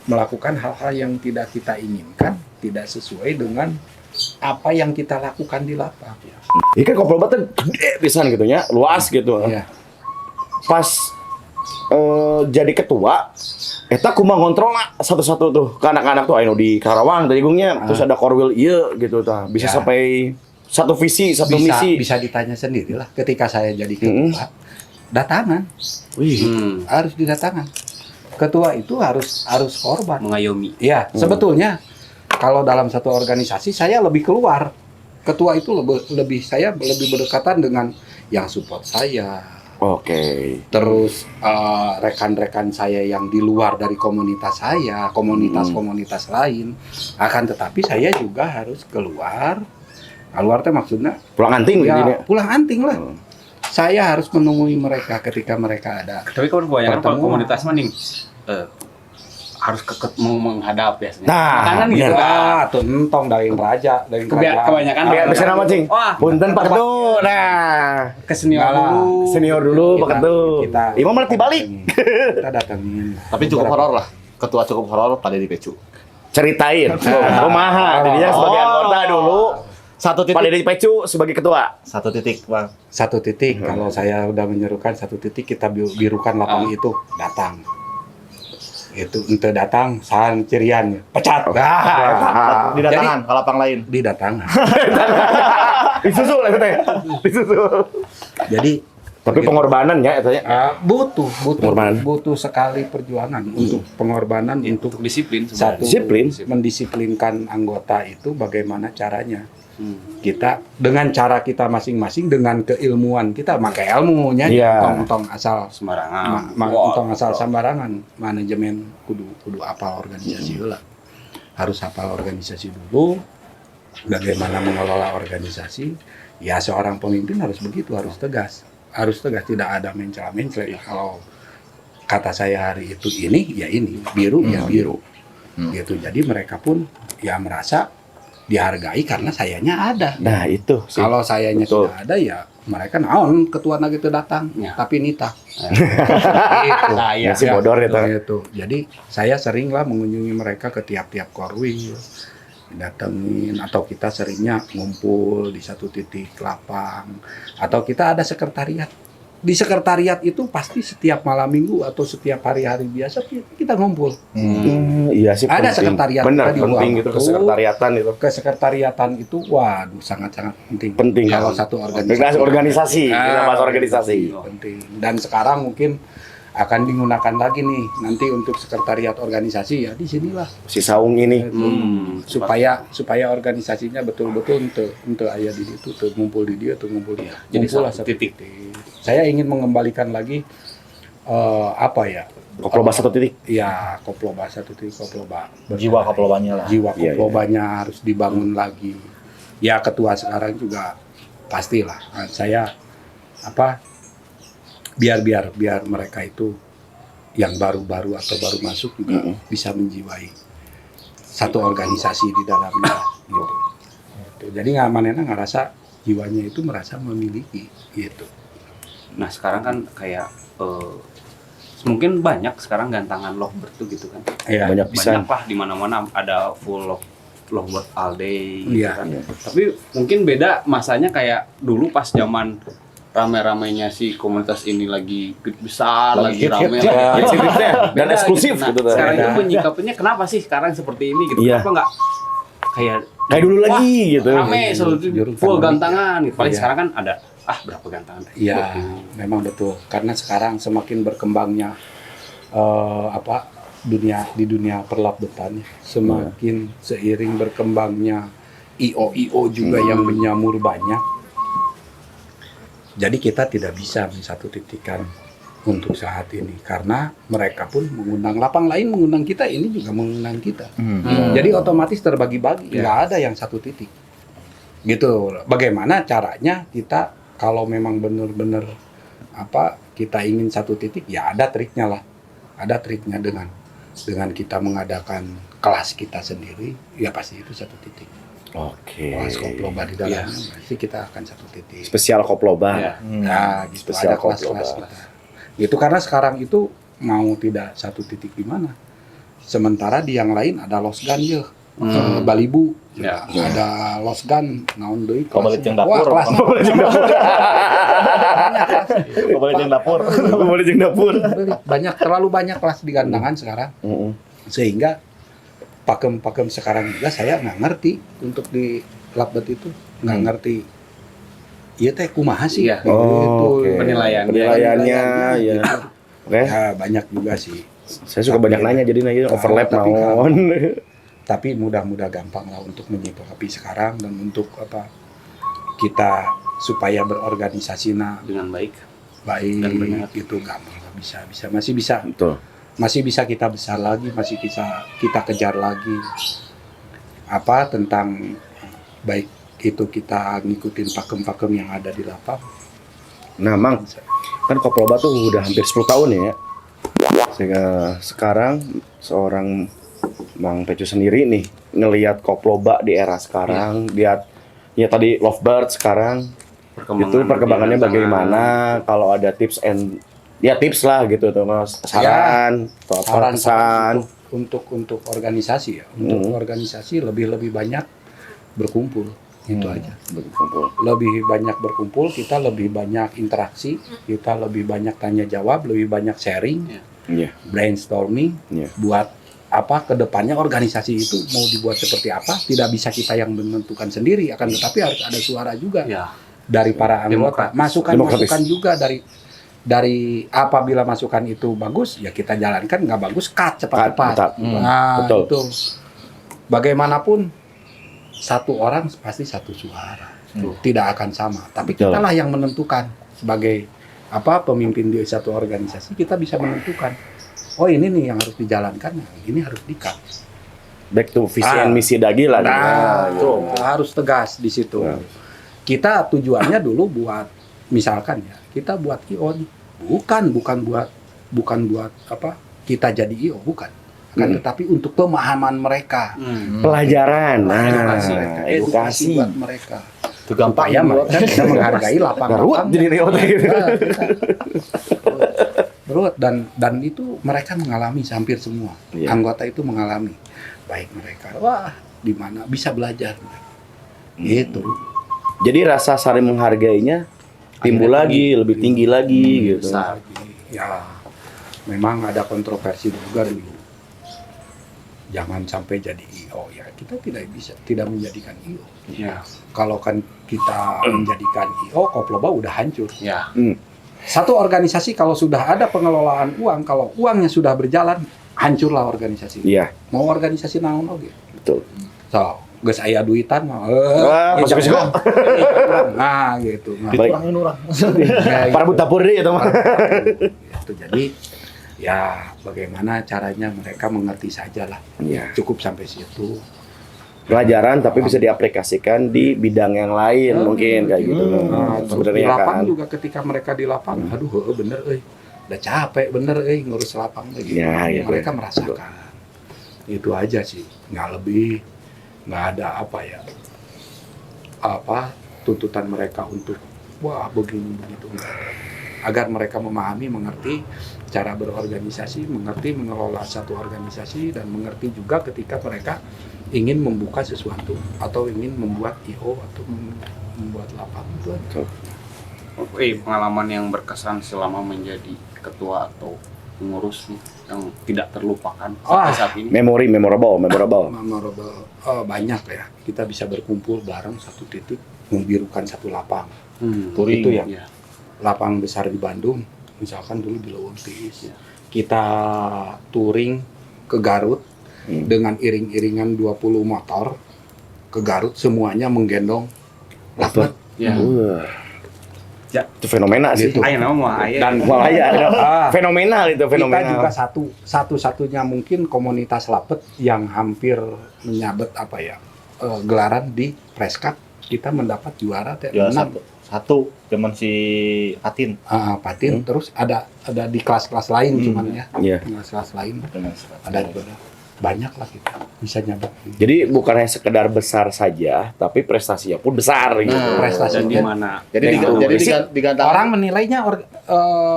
Speaker 3: melakukan hal-hal yang tidak kita inginkan, tidak sesuai dengan apa yang kita lakukan di lapang.
Speaker 1: Ini kan Koploba tuh gede pisan gitu ya, luas gitu.
Speaker 3: Ya.
Speaker 1: Pas jadi ketua, eta kumaha ngontrol satu-satu tuh ke anak-anak tuh anu di Karawang tadi Gungnya, terus ada Korwil ieu gitu tah. Bisa
Speaker 3: Ya.
Speaker 1: sampai satu visi, satu misi.
Speaker 3: Bisa ditanya sendirilah. Ketika saya jadi ketua, datangan
Speaker 1: Wih.
Speaker 3: harus didatangan. Ketua itu harus korban.
Speaker 4: Mengayomi.
Speaker 3: Ya, sebetulnya kalau dalam satu organisasi saya lebih keluar. Ketua itu saya lebih berdekatan dengan yang support saya.
Speaker 1: Oke.
Speaker 3: Terus rekan-rekan saya yang di luar dari komunitas saya, komunitas-komunitas lain. Akan tetapi saya juga harus keluar. Keluar teh maksudnya
Speaker 1: Pulang anting
Speaker 3: ya
Speaker 1: gini.
Speaker 3: pulang anting lah. Saya harus menemui mereka ketika mereka ada.
Speaker 4: Tapi kalau kebanyakan kalau
Speaker 3: Pertemuan.
Speaker 4: komunitas mah nih harus menghadap biasanya.
Speaker 1: Nah,
Speaker 4: Makanan gitu
Speaker 1: bener.
Speaker 4: kan.
Speaker 3: Tuh entong dari raja, dari kerajaan.
Speaker 4: Kebanyakan
Speaker 1: Kayak bisa nama cing.
Speaker 4: Wah,
Speaker 1: Punten Pak Ketu. Nah,
Speaker 4: ke senior
Speaker 3: Enggak lah.
Speaker 4: dulu.
Speaker 1: senior dulu Pak Ketu. Imam malah balik.
Speaker 3: Kita datangin.
Speaker 2: Tapi cukup horor lah. Ketua cukup horor pada di Pecu.
Speaker 1: Ceritain. Kumaha. Jadinya sebagai anggota dulu.
Speaker 2: Satu
Speaker 1: Pada
Speaker 2: titik.
Speaker 1: di Pecu sebagai ketua.
Speaker 2: Satu titik, Bang.
Speaker 3: Satu titik, kalau saya udah menyerukan satu titik, kita birukan lapang itu, datang. Itu ente datang, sahan cirian, pecat.
Speaker 2: Di datangan, ke lapang lain.
Speaker 3: Didatang.
Speaker 1: Disusul lah teh. Disusul.
Speaker 3: Jadi
Speaker 1: Tapi pengorbanan ya itu ya. Pengorbanan.
Speaker 3: butuh sekali perjuangan untuk pengorbanan untuk
Speaker 4: Untuk disiplin
Speaker 3: satu
Speaker 1: Disiplin.
Speaker 3: mendisiplinkan anggota itu bagaimana caranya Kita dengan cara kita masing-masing, dengan keilmuan kita, pakai ilmunya,
Speaker 1: Iya.
Speaker 3: tong asal
Speaker 4: Sembarangan.
Speaker 3: tong asal sembarangan. Manajemen kudu apal organisasi lah. Harus hafal organisasi dulu, bagaimana mengelola organisasi. Ya seorang pemimpin harus begitu, harus tegas, tidak ada mencela-mencela. Kalau kata saya hari itu ini, ya ini, biru ya biru, gitu. Jadi mereka pun ya merasa dihargai karena sayanya ada.
Speaker 1: Nah, itu sih.
Speaker 3: Kalau sayanya
Speaker 1: Betul.
Speaker 3: tidak ada, ya mereka naon ketua nagi itu datang,
Speaker 4: Ya.
Speaker 3: tapi nita. Gitu.
Speaker 4: Saya
Speaker 1: Masih bodor ya, Tang.
Speaker 3: Gitu. Jadi saya sering lah mengunjungi mereka ke tiap-tiap korwil, datengin, atau kita seringnya ngumpul di satu titik lapang, atau kita ada sekretariat. Di sekretariat itu pasti setiap malam minggu atau setiap hari-hari biasa kita ngumpul.
Speaker 1: Iya sih,
Speaker 3: Ada
Speaker 1: penting.
Speaker 3: sekretariat
Speaker 1: Bener,
Speaker 3: kita di
Speaker 1: penting
Speaker 3: ruang
Speaker 1: gitu
Speaker 3: waktu.
Speaker 1: kesekretariatan itu.
Speaker 3: Kesekretariatan itu waduh sangat-sangat penting.
Speaker 1: Penting.
Speaker 3: Kalau satu organisasi.
Speaker 1: Organisasi, kita bahas
Speaker 3: Ah,
Speaker 1: organisasi.
Speaker 3: Penting. Dan sekarang mungkin akan digunakan lagi nih nanti untuk sekretariat organisasi, ya di sinilah
Speaker 1: Si Saung ini.
Speaker 3: supaya organisasinya betul-betul untuk ayah di situ, tuh ngumpul di dia, tuh ngumpul dia.
Speaker 4: Jadi
Speaker 3: Ngumpul lah
Speaker 4: satu
Speaker 3: satu
Speaker 4: titik.
Speaker 3: Saya ingin mengembalikan lagi apa ya?
Speaker 1: Koploba satu titik.
Speaker 3: Ya, koploba satu titik, koploba.
Speaker 5: Jiwa koplobannya lah.
Speaker 3: Jiwa
Speaker 1: Iya,
Speaker 3: koplobanya harus dibangun lagi. Ya ketua sekarang juga pastilah. Nah, saya biar mereka itu yang baru-baru atau baru masuk juga bisa menjiwai satu organisasi di dalamnya gitu. Jadi nggak manena ngerasa jiwanya itu merasa memiliki gitu.
Speaker 4: Nah sekarang kan kayak mungkin banyak sekarang gantangan lovebird tuh gitu kan.
Speaker 3: Ya,
Speaker 1: Banyak pisan.
Speaker 4: Banyak lah di mana-mana ada full lovebird all day gitu
Speaker 3: Iya.
Speaker 4: kan. Tapi mungkin beda masanya kayak dulu pas zaman rame-ramenya si komunitas ini lagi besar, lagi
Speaker 5: hit,
Speaker 4: rame.
Speaker 5: hit,
Speaker 4: lagi-
Speaker 1: Hitsnya dan
Speaker 4: Beda
Speaker 1: eksklusif
Speaker 4: Nah,
Speaker 1: gitu.
Speaker 4: sekarang
Speaker 3: Beda.
Speaker 4: itu menyikapinya kenapa sih sekarang seperti ini gitu?
Speaker 1: Iya.
Speaker 4: Kenapa nggak kayak
Speaker 1: Kayak dulu lagi gitu.
Speaker 4: rame selalu
Speaker 3: Juru
Speaker 4: full
Speaker 3: pandang.
Speaker 4: gantangan gitu. Paling
Speaker 3: Iya.
Speaker 4: sekarang kan ada berapa gantangan?
Speaker 3: Iya, memang betul. Karena sekarang semakin berkembangnya dunia perlabetan, semakin seiring berkembangnya IO juga yang menyamur banyak. Jadi kita tidak bisa satu titikan untuk saat ini karena mereka pun mengundang lapang lain, mengundang kita, ini juga mengundang kita. Jadi otomatis terbagi-bagi, nggak ada yang satu titik. Gitu. Bagaimana caranya kita kalau memang benar-benar kita ingin satu titik, ya ada triknya lah. Ada triknya dengan kita mengadakan kelas kita sendiri, ya pasti itu satu titik.
Speaker 1: Oke.
Speaker 3: Kelas koploba di dalamnya, pasti kita akan satu titik.
Speaker 1: Spesial koploba.
Speaker 4: Iya.
Speaker 3: Nah, gitu
Speaker 1: Spesial
Speaker 3: ada kelas-kelas
Speaker 1: koploba.
Speaker 3: kita. Gitu karena sekarang itu mau tidak satu titik di mana. Sementara di yang lain ada losgan ya. Balibu.
Speaker 4: Ya.
Speaker 3: Ada losgan naon deui
Speaker 5: Kobalit
Speaker 3: kelasnya.
Speaker 5: jeung dapur.
Speaker 3: Wah, kelas.
Speaker 5: Kembali jeung dapur.
Speaker 1: Boleh jeung dapur.
Speaker 3: Terlalu banyak kelas di gandangan sekarang. Sehingga pakem-pakem sekarang juga saya nggak ngerti untuk di Labbet itu nggak ngerti. Iya teh kumaha sih?
Speaker 4: Iya.
Speaker 3: Gitu.
Speaker 1: Oh, oke.
Speaker 4: Penilaiannya.
Speaker 1: Penilaiannya, ya. Oke.
Speaker 3: Ya, banyak juga sih.
Speaker 1: Saya suka banyak nanya jadi nanya overlap
Speaker 3: Tapi
Speaker 1: naon.
Speaker 3: Tapi mudah-mudah gampang lah untuk menyikapi sekarang dan untuk kita supaya berorganisasi
Speaker 4: Dengan baik.
Speaker 3: baik
Speaker 4: Dan benar.
Speaker 3: itu gampang lah, masih bisa
Speaker 1: Betul.
Speaker 3: masih bisa kita besar lagi, masih bisa kita kejar lagi tentang baik itu kita ngikutin pakem-pakem yang ada di lapang.
Speaker 1: Nah, Mang, kan Koploba tuh udah hampir 10 tahun ya. Sehingga sekarang seorang Mang Pecu sendiri nih ngelihat Koploba di era sekarang, lihat ya tadi Lovebird sekarang itu perkembangannya bagaimana, kalau ada tips lah gitu tuh Mas, saran atau apa pesan.
Speaker 3: Untuk organisasi ya, untuk organisasi lebih banyak berkumpul itu aja.
Speaker 1: Berkumpul.
Speaker 3: Lebih banyak berkumpul, kita lebih banyak interaksi, kita lebih banyak tanya jawab, lebih banyak sharing,
Speaker 1: Iya.
Speaker 3: brainstorming,
Speaker 1: Iya.
Speaker 3: buat kedepannya organisasi itu mau dibuat seperti apa, tidak bisa kita yang menentukan sendiri, akan tetapi harus ada suara juga
Speaker 4: Ya.
Speaker 3: dari para anggota, masukan juga dari apabila masukan itu bagus ya kita jalankan, nggak bagus cut cepat-cepat.
Speaker 1: Cut.
Speaker 3: Nah
Speaker 1: Betul.
Speaker 3: itu bagaimanapun satu orang pasti satu suara.
Speaker 2: Hmm.
Speaker 3: Tidak akan sama. Tapi
Speaker 1: Betul.
Speaker 3: kitalah yang menentukan sebagai pemimpin di satu organisasi, kita bisa menentukan. Oh ini nih yang harus dijalankan, ini harus di-cut.
Speaker 1: Back to visi and misi Dagi lah.
Speaker 3: Nah,
Speaker 1: gitu.
Speaker 3: itu harus tegas di situ.
Speaker 1: Nah.
Speaker 3: Kita tujuannya dulu buat, misalkan ya, kita buat IO nih. Bukan buat kita jadi IO, bukan. Akan tetapi untuk pemahaman mereka.
Speaker 1: Pelajaran. Nah,
Speaker 3: Edukasi mereka.
Speaker 1: edukasi.
Speaker 3: Buat mereka.
Speaker 5: Itu gampang
Speaker 3: Supaya mereka bisa menghargai
Speaker 1: Garuat
Speaker 3: lapang-lapang.
Speaker 1: jadi Rio gitu.
Speaker 3: Berut dan itu mereka mengalami hampir semua.
Speaker 1: Iya.
Speaker 3: Anggota itu mengalami. Baik mereka, wah di mana bisa belajar. Gitu.
Speaker 1: Jadi rasa saling menghargainya timbul lagi, lebih tinggi lagi gitu.
Speaker 3: Ya, memang ada kontroversi juga dulu. Jangan sampai jadi IO ya. Kita tidak menjadikan IO.
Speaker 4: Ya.
Speaker 3: Kalau kan kita menjadikan IO, Koploba udah hancur.
Speaker 4: Ya.
Speaker 3: Satu organisasi kalau sudah ada pengelolaan uang, kalau uangnya sudah berjalan, hancurlah organisasi.
Speaker 1: Iya,
Speaker 3: Mau organisasi naon oge.
Speaker 1: betul.
Speaker 3: So, geus aya duitan mah.
Speaker 1: Wah, masuk ke situ.
Speaker 3: Nah, gitu. Nah,
Speaker 1: Baik.
Speaker 5: Kurangin orang.
Speaker 3: kayak
Speaker 1: Para dapur deh itu mah.
Speaker 3: gitu. Jadi ya bagaimana caranya mereka mengerti saja lah.
Speaker 1: Iya.
Speaker 3: Cukup sampai situ.
Speaker 1: Pelajaran tapi bisa diaplikasikan di bidang yang lain mungkin kayak gitu.
Speaker 3: Nah, di
Speaker 1: Sebenarnya
Speaker 3: lapang
Speaker 1: kan.
Speaker 3: juga ketika mereka di lapang, aduh bener udah capek bener ngurus lapang lagi.
Speaker 1: Ya, gitu.
Speaker 3: Mereka merasakan. Itu aja sih, nggak lebih, nggak ada tuntutan mereka untuk wah begini begitu enggak. Agar mereka memahami, mengerti cara berorganisasi, mengerti mengelola satu organisasi, dan mengerti juga ketika mereka ingin membuka sesuatu atau ingin membuat IO atau membuat lapang itu aja.
Speaker 4: Pengalaman yang berkesan selama menjadi ketua atau pengurus nih yang tidak terlupakan sampai saat ini.
Speaker 1: Memorable.
Speaker 3: Memorable, banyak ya. Kita bisa berkumpul bareng satu titik, membirukan satu lapang.
Speaker 5: Touring.
Speaker 3: Itu ya.
Speaker 4: Ya.
Speaker 3: Lapang besar di Bandung, misalkan dulu di Lewontis.
Speaker 4: Ya.
Speaker 3: Kita touring ke Garut dengan iring-iringan 20 motor ke Garut, semuanya menggendong lapet.
Speaker 4: Ya.
Speaker 1: Itu fenomena sih.
Speaker 3: Gitu.
Speaker 4: Ayo nama mah ayo.
Speaker 3: Dan
Speaker 1: Wah, iya,
Speaker 3: Ah,
Speaker 1: fenomenal itu
Speaker 3: kita
Speaker 1: fenomenal.
Speaker 3: juga satu-satunya mungkin komunitas lapet yang hampir menyabet gelaran di Preskat. Kita mendapat juara
Speaker 5: Juara
Speaker 3: menang.
Speaker 5: satu zaman si Atin.
Speaker 3: Patin. Terus ada di kelas-kelas lain cuman ya.
Speaker 1: Iya.
Speaker 3: Kelas-kelas lain
Speaker 5: Dengan
Speaker 3: ada juga. Banyak lah kita bisa nyabet.
Speaker 1: Jadi bukan hanya sekedar besar saja, tapi prestasinya pun besar gitu.
Speaker 5: Nah,
Speaker 3: Prestasi
Speaker 4: Dan di mana?
Speaker 5: Jadi diganti
Speaker 3: Orang menilainya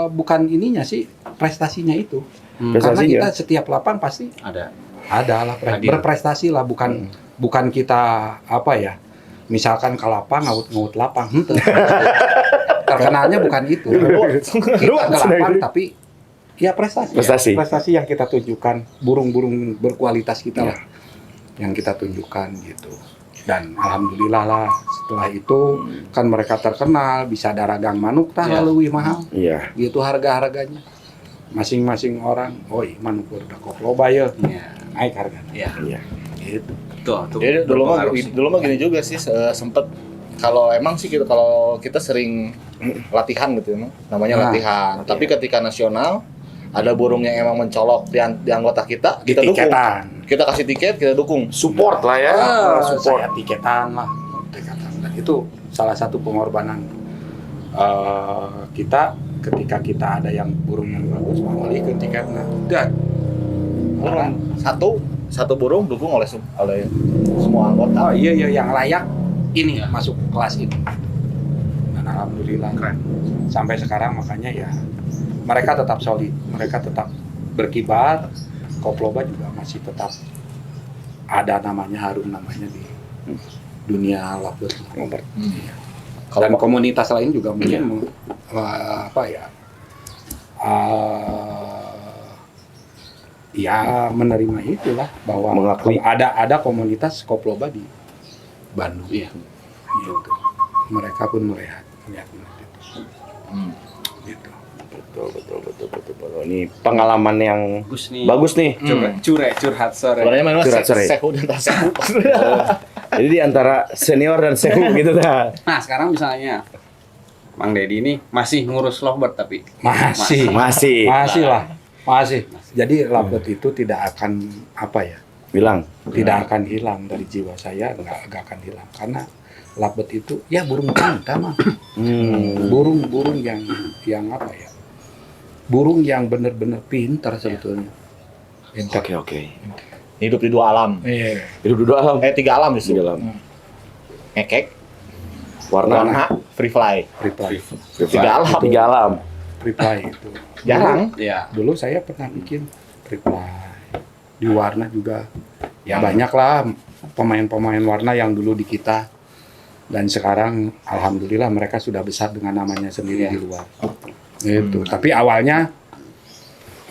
Speaker 3: bukan ininya sih, prestasinya itu. Karena
Speaker 1: Prestasinya.
Speaker 3: kita setiap lapang pasti
Speaker 4: Ada.
Speaker 3: ada lah
Speaker 4: Hadir.
Speaker 3: berprestasi lah, bukan kita misalkan ke lapang ngaut lapang. Terkenalnya bukan itu. Kita ke lapang tapi ya prestasi yang kita tunjukkan, burung-burung berkualitas kita lah yang kita tunjukkan gitu. Dan alhamdulillah lah setelah itu kan mereka terkenal, bisa daragang manuk tah leuwih mahal
Speaker 1: Iya.
Speaker 3: gitu harganya. Masing-masing orang, manuk udah Koploba ya,
Speaker 4: Iya.
Speaker 3: naik harganya.
Speaker 4: Iya.
Speaker 1: Iya.
Speaker 3: Gitu.
Speaker 4: Tuh.
Speaker 5: Jadi dulu
Speaker 4: berpengaruh
Speaker 5: mah gini juga sih, sempet kalau emang sih kalau kita sering latihan gitu emang namanya
Speaker 3: Nah,
Speaker 5: latihan. Tapi ketika nasional ada burung yang emang mencolok di anggota kita dukung.
Speaker 3: Tiketan.
Speaker 5: Kita kasih tiket, kita dukung.
Speaker 1: Support lah ya. Support.
Speaker 3: Saya tiketan lah. Dan itu salah satu pengorbanan kita ketika kita ada yang burung yang bagus, mau balikin tiketnya. Dan
Speaker 5: Burung satu burung dukung oleh semua anggota.
Speaker 3: iya yang layak ini masuk kelas ini. Dan alhamdulillah
Speaker 4: Keren.
Speaker 3: sampai sekarang makanya ya mereka tetap solid, mereka tetap berkibar. Koploba juga masih tetap ada namanya, harum namanya di dunia lovebird. Iya. Dan komunitas lain juga mungkin ya menerima itulah bahwa
Speaker 1: Mengakui.
Speaker 3: ada komunitas Koploba di Bandung.
Speaker 4: Iya.
Speaker 3: Gitu. Mereka pun melihat itu. Gitu.
Speaker 1: Betul. Ini pengalaman yang
Speaker 4: Bagus nih.
Speaker 1: bagus nih.
Speaker 4: Curhat sore.
Speaker 5: Sebenarnya memang
Speaker 1: Curhat sore.
Speaker 5: sehu dan tak sehu.
Speaker 1: Jadi di antara senior dan sewu gitu dah.
Speaker 4: Nah sekarang misalnya Mang Deddy ini masih ngurus lovebird tapi
Speaker 1: Masih.
Speaker 3: Masih lah, masih. Jadi lovebird itu tidak akan apa ya?
Speaker 1: Bilang.
Speaker 3: Tidak akan hilang dari jiwa saya, nggak akan hilang karena lovebird itu ya burung cinta mah. Burung yang apa ya? Burung yang benar-benar pintar sebetulnya. Pintar.
Speaker 1: Oke.
Speaker 5: Hidup di 2 alam.
Speaker 3: Iya.
Speaker 1: Hidup dulu alam.
Speaker 5: 3 alam justru.
Speaker 1: 3 alam.
Speaker 5: Ngekek,
Speaker 1: Warna.
Speaker 5: free fly.
Speaker 3: Reply.
Speaker 5: 3 alam.
Speaker 1: 3 alam.
Speaker 3: Reply itu.
Speaker 5: Jarang.
Speaker 4: ya
Speaker 3: Dulu saya pernah bikin reply di warna juga. Ya banyak lah pemain-pemain warna yang dulu di kita dan sekarang alhamdulillah mereka sudah besar dengan namanya sendiri di luar. Itu. Tapi awalnya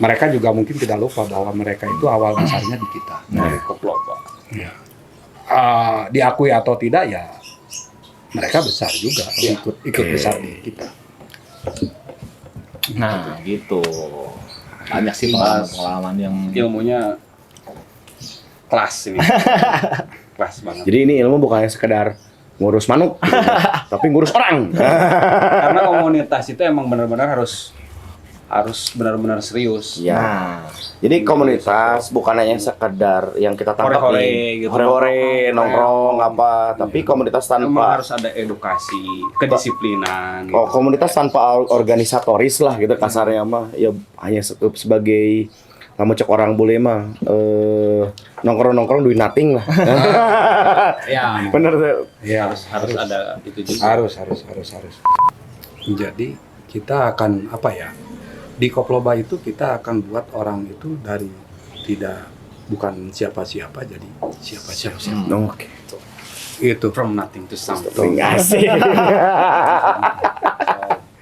Speaker 3: mereka juga mungkin tidak lupa bahwa mereka itu awal besarnya di kita.
Speaker 4: dari koplok Pak.
Speaker 3: Ya. Diakui atau tidak ya mereka besar juga ikut besar di kita.
Speaker 5: Nah, gitu. Banyak sih pengalaman yang
Speaker 4: Ilmunya kelas ini. Kelas banget.
Speaker 1: Jadi ini ilmu bukannya sekedar ngurus manuk, gitu, tapi ngurus orang.
Speaker 4: Karena komunitas itu emang benar-benar harus benar-benar serius.
Speaker 1: Ya.
Speaker 5: Nah,
Speaker 1: Jadi komunitas bukan hanya sekedar yang kita tangkap
Speaker 4: Hore-hore
Speaker 1: nih,
Speaker 4: gitu.
Speaker 1: hore-hore, nongkrong apa, tapi komunitas
Speaker 4: Emang
Speaker 1: tanpa
Speaker 4: harus ada edukasi, kedisiplinan.
Speaker 1: oh
Speaker 4: Gitu.
Speaker 1: komunitas tanpa organisatoris lah gitu kasarnya mah ya hanya sebagai kamu cek orang bule mah nongkrong doing nothing lah.
Speaker 4: Ya,
Speaker 1: Bener tuh.
Speaker 3: Ya
Speaker 4: harus ada itu juga.
Speaker 3: harus. Jadi kita akan apa ya? Di Koploba itu kita akan buat orang itu dari bukan siapa-siapa jadi siapa-siapa.
Speaker 1: Oke.
Speaker 3: Itu
Speaker 4: From nothing to something.
Speaker 1: Asik.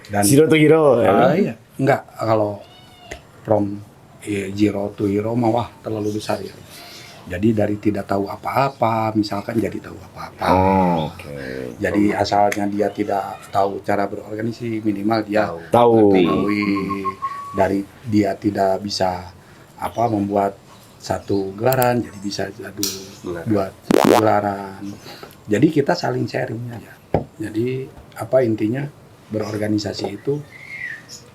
Speaker 3: dan
Speaker 1: Zero to hero.
Speaker 3: iya. Enggak kalau from zero to hero mah wah terlalu besar ya. Jadi dari tidak tahu apa-apa misalkan jadi tahu apa-apa.
Speaker 1: Oh, oke.
Speaker 3: Jadi asalnya dia tidak tahu cara berorganisasi minimal dia
Speaker 1: Tahu.
Speaker 3: mengetahui. Dari dia tidak bisa membuat satu gelaran jadi bisa buat gelaran. Jadi kita saling sharing aja. Jadi intinya berorganisasi itu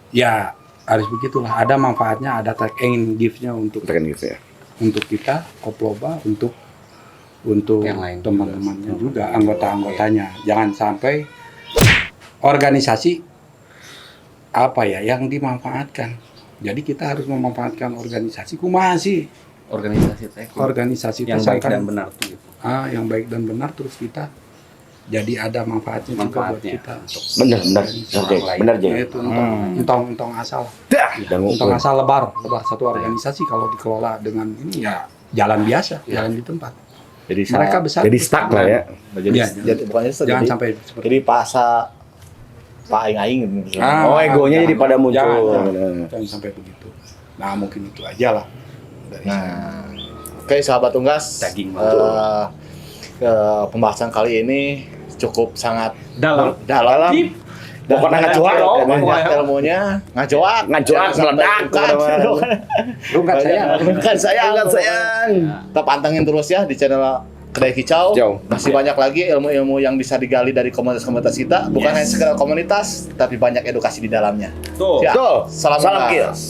Speaker 3: ya harus begitulah, ada manfaatnya, ada take and give-nya untuk
Speaker 1: Tekan gitu ya.
Speaker 3: untuk kita Koploba, untuk
Speaker 4: Yang lain
Speaker 3: teman-temannya juga, anggota-anggotanya. Jangan sampai organisasi yang dimanfaatkan. Jadi kita harus memanfaatkan organisasi. Kumaha sih organisasi
Speaker 4: yang
Speaker 3: itu
Speaker 4: baik
Speaker 3: kan-
Speaker 4: dan benar tuh gitu.
Speaker 3: yang baik dan benar terus kita jadi ada manfaatnya juga buat
Speaker 4: Manfaatnya.
Speaker 3: kita.
Speaker 1: Bener. Oke, bener aja.
Speaker 3: Itu entong asal.
Speaker 1: Dan
Speaker 3: Entong asal lebar satu organisasi kalau dikelola dengan ini ya jalan biasa, jalan di tempat.
Speaker 5: jadi
Speaker 3: Mereka besar.
Speaker 1: jadi stuck lah ya.
Speaker 3: Iya,
Speaker 5: jadi bukannya
Speaker 3: jangan
Speaker 5: jadi,
Speaker 3: sampai seperti
Speaker 5: jadi pak aing gitu.
Speaker 3: Ah,
Speaker 1: Oh, egonya jadi pada muncul.
Speaker 3: jangan sampai begitu. Nah, mungkin itu aja lah. Dari saya.
Speaker 5: Nah, oke sahabat Unggas,
Speaker 4: Daging banget.
Speaker 5: pembahasan kali ini cukup sangat
Speaker 4: Dalam.
Speaker 5: dalam.
Speaker 1: Pokoknya ngacoak.
Speaker 5: Banyak ilmunya, ngacoak,
Speaker 1: Ngacoak, meledak.
Speaker 3: Rungkat saya.
Speaker 5: Bukan sayang. Tetap pantengin terus ya di channel Kedai Kicau.
Speaker 1: Kicau.
Speaker 5: Masih banyak lagi ilmu-ilmu yang bisa digali dari komunitas-komunitas kita. Bukan hanya sekedar komunitas, tapi banyak edukasi di dalamnya.
Speaker 4: Tuh.
Speaker 5: Ya,
Speaker 1: Tuh,
Speaker 5: salam
Speaker 1: salam
Speaker 5: Unggas.
Speaker 1: Kios.